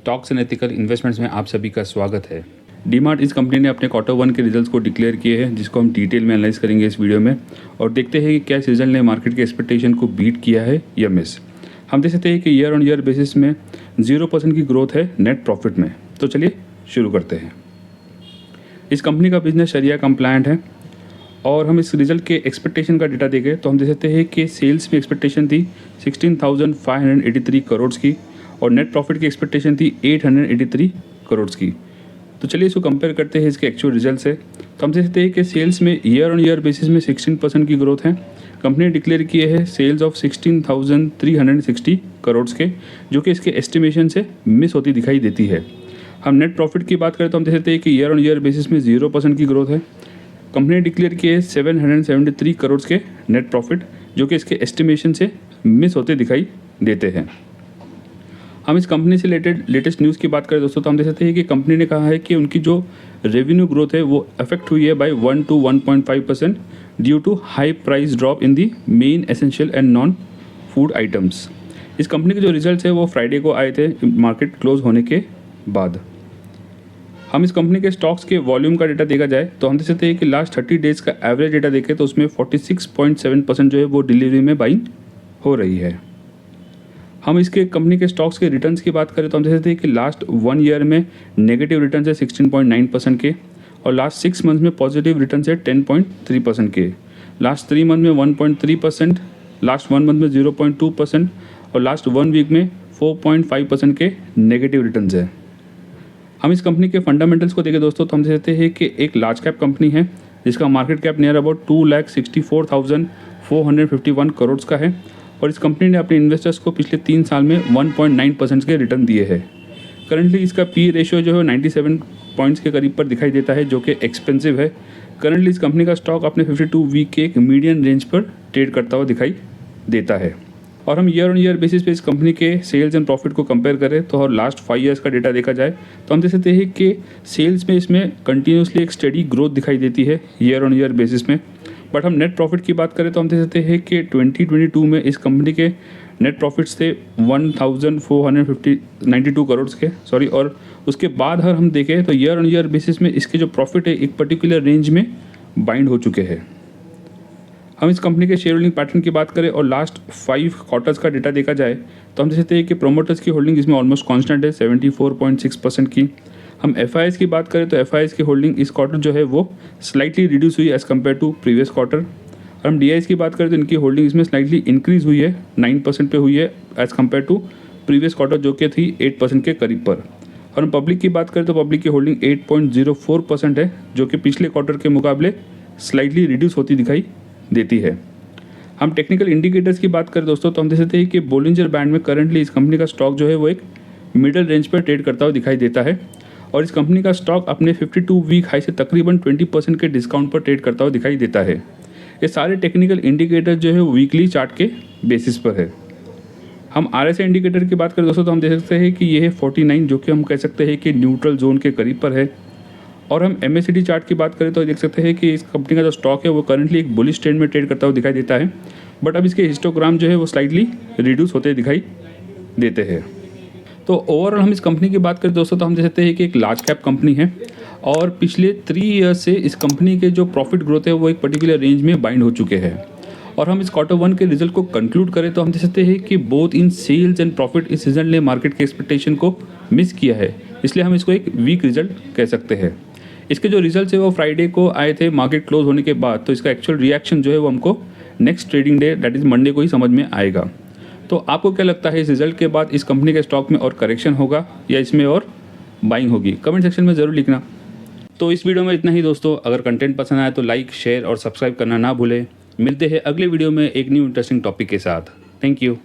Stocks and ethical investments में आप सभी का स्वागत है। डीमार्ट इस कंपनी ने अपने क्वार्टर 1 के रिजल्ट्स को डिक्लेयर किए हैं, जिसको हम डिटेल में एनालाइज करेंगे इस वीडियो में और देखते हैं कि क्या इस रिजल्ट ने मार्केट के एक्सपेक्टेशन को बीट किया है या मिस। हम देख सकते हैं कि ईयर ऑन ईयर बेसिस में 0% की ग्रोथ है नेट प्रॉफिट में। तो चलिए शुरू करते हैं। इस कंपनी का बिजनेस शरिया कंप्लायंट है और हम इस रिजल्ट के एक्सपेक्टेशन का डेटा देखें तो हम देख सकते हैं कि सेल्स में एक्सपेक्टेशन थी 16,583 करोड़ की और नेट प्रॉफिट की एक्सपेक्टेशन थी 883 करोड़ की। तो चलिए इसको कंपेयर करते हैं इसके एक्चुअल रिजल्ट से। तो हम देख सकते हैं कि सेल्स में ईयर ऑन ईयर बेसिस में 16% की ग्रोथ है। कंपनी ने डिक्लेयर किए हैं सेल्स ऑफ 16,360 करोड़ के, जो कि इसके एस्टिमेशन से मिस होती दिखाई देती है। हम नेट प्रॉफिट की बात करें तो हम देख सकते हैं कि ईयर ऑन ईयर बेसिस में 0% की ग्रोथ है। कंपनी ने डिक्लेयर किए 773 करोड़ के नेट प्रॉफिट, जो कि इसके एस्टिमेशन से मिस होते दिखाई देते हैं। हम इस कंपनी से लेटेस्ट न्यूज़ की बात करें दोस्तों तो हम देख सकते हैं कि कंपनी ने कहा है कि उनकी जो रेवेन्यू ग्रोथ है वो अफेक्ट हुई है by 1 to 1.5% due to high price drop in the main essential and non food items. इस कंपनी के जो रिजल्ट्स है वो फ्राइडे को आए थे मार्केट क्लोज होने के बाद। हम इस कंपनी के स्टॉक्स के वॉल्यूम का डेटा देखा जाए तो हम देख सकते हैं कि लास्ट 30 डेज़ का एवरेज डेटा देखें तो उसमें 46.7% जो है वो डिलीवरी में बाइंग हो रही है। हम इसके कंपनी के स्टॉक्स के रिटर्न्स की बात करें तो हम देख सकते हैं कि लास्ट 1 ईयर में नेगेटिव रिटर्न्स है 16.9% के और लास्ट 6 मंथ में पॉजिटिव रिटर्न्स है 10.3% के। लास्ट 3 मंथ में 1.3%, लास्ट 1 मंथ में 0.2% और लास्ट 1 वीक में 4.5% के नेगेटिव रिटर्न्स है। हम इस कंपनी के फंडामेंटल्स को देखें दोस्तों तो हम देख सकते हैं कि एक लार्ज कैप कंपनी है जिसका market cap near about 2,64,451 crore का है और इस कंपनी ने अपने इन्वेस्टर्स को पिछले 3 साल में 1.9% के रिटर्न दिए हैं। करंटली इसका पी रेशियो जो है 97 पॉइंट्स के करीब पर दिखाई देता है, जो कि एक्सपेंसिव है। करंटली इस कंपनी का स्टॉक अपने 52 वीक के एक मीडियन रेंज पर ट्रेड करता हुआ दिखाई देता है। और हम ईयर ऑन ईयर बेसिस पे इस कंपनी के सेल्स एंड प्रॉफिट को कंपेयर करें तो और लास्ट 5 ईयर्स का डेटा देखा जाए तो हम देख सकते हैं कि सेल्स में इसमें कंटिन्यूसली एक स्टेडी ग्रोथ दिखाई देती है ईयर ऑन ईयर बेसिस में। बट हम नेट प्रॉफिट की बात करें तो हम देख सकते हैं कि 2022 में इस कंपनी के नेट प्रॉफिट्स थे 1,492 करोड़ के और उसके बाद अगर हम देखें तो ईयर ऑन ईयर बेसिस में इसके जो प्रॉफिट है एक पर्टिकुलर रेंज में बाइंड हो चुके हैं। हम इस कंपनी के शेयर होल्डिंग पैटर्न की बात करें और लास्ट 5 क्वार्टर्स का डेटा देखा जाए तो हम देख सकते हैं कि प्रोमोटर्स की होल्डिंग इसमें ऑलमोस्ट कांस्टेंट है 74.6% की। हम एफआईएस की बात करें तो एफआईएस की होल्डिंग इस क्वार्टर जो है वो स्लाइटली रिड्यूस हुई as compare to previous quarter. और हम डीआईएस की बात करें तो इनकी होल्डिंग इसमें स्लाइटली इंक्रीज हुई है 9% पे हुई है as compare to previous quarter जो कि थी 8% के करीब पर। और हम पब्लिक की बात करें तो पब्लिक की होल्डिंग 8.04% है, जो कि पिछले क्वार्टर के मुकाबले स्लाइटली रिड्यूस होती दिखाई देती है। हम टेक्निकल इंडिकेटर्स की बात करें दोस्तों तो हम देख सकते हैं कि बोलिंजर बैंड में करंटली इस कंपनी का स्टॉक जो है वो एक मिडल रेंज पर ट्रेड करता हुआ दिखाई देता है और इस कंपनी का स्टॉक अपने 52 वीक हाई से तकरीबन 20% के डिस्काउंट पर ट्रेड करता हुआ दिखाई देता है। ये सारे टेक्निकल इंडिकेटर जो है वीकली चार्ट के बेसिस पर है। हम आरएसआई इंडिकेटर की बात करें दोस्तों तो हम देख सकते हैं कि ये है 49, जो कि हम कह सकते हैं कि न्यूट्रल जोन के करीब पर है। और हम MACD चार्ट की बात करें तो देख सकते हैं कि इस कंपनी का जो स्टॉक है वो करंटली एक बुलिश ट्रेंड में ट्रेड करता हुआ दिखाई देता है, बट अब इसके हिस्टोग्राम जो है वो स्लाइटली रिड्यूस होते दिखाई देते हैं। तो ओवरऑल हम इस कंपनी की बात करें दोस्तों तो हम देख सकते हैं कि एक लार्ज कैप कंपनी है और पिछले 3 ईयर्स से इस कंपनी के जो प्रॉफिट ग्रोथ है वो एक पर्टिकुलर रेंज में बाइंड हो चुके हैं। और हम इस क्वार्टर 1 के रिजल्ट को कंक्लूड करें तो हम देख सकते हैं कि both in sales and profit इस रिजल्ट ने मार्केट के एक्सपेक्टेशन को मिस किया है, इसलिए हम इसको एक वीक रिजल्ट कह सकते हैं। इसके जो रिजल्ट्स है वो फ्राइडे को आए थे मार्केट क्लोज होने के बाद, तो इसका एक्चुअल रिएक्शन जो है वो हमको next trading day that is Monday को ही समझ में आएगा। तो आपको क्या लगता है इस रिजल्ट के बाद इस कंपनी के स्टॉक में और करेक्शन होगा या इसमें और बाइंग होगी? कमेंट सेक्शन में ज़रूर लिखना। तो इस वीडियो में इतना ही दोस्तों। अगर कंटेंट पसंद आए तो लाइक, शेयर और सब्सक्राइब करना ना भूलें। मिलते हैं अगले वीडियो में एक न्यू इंटरेस्टिंग टॉपिक के साथ। Thank you.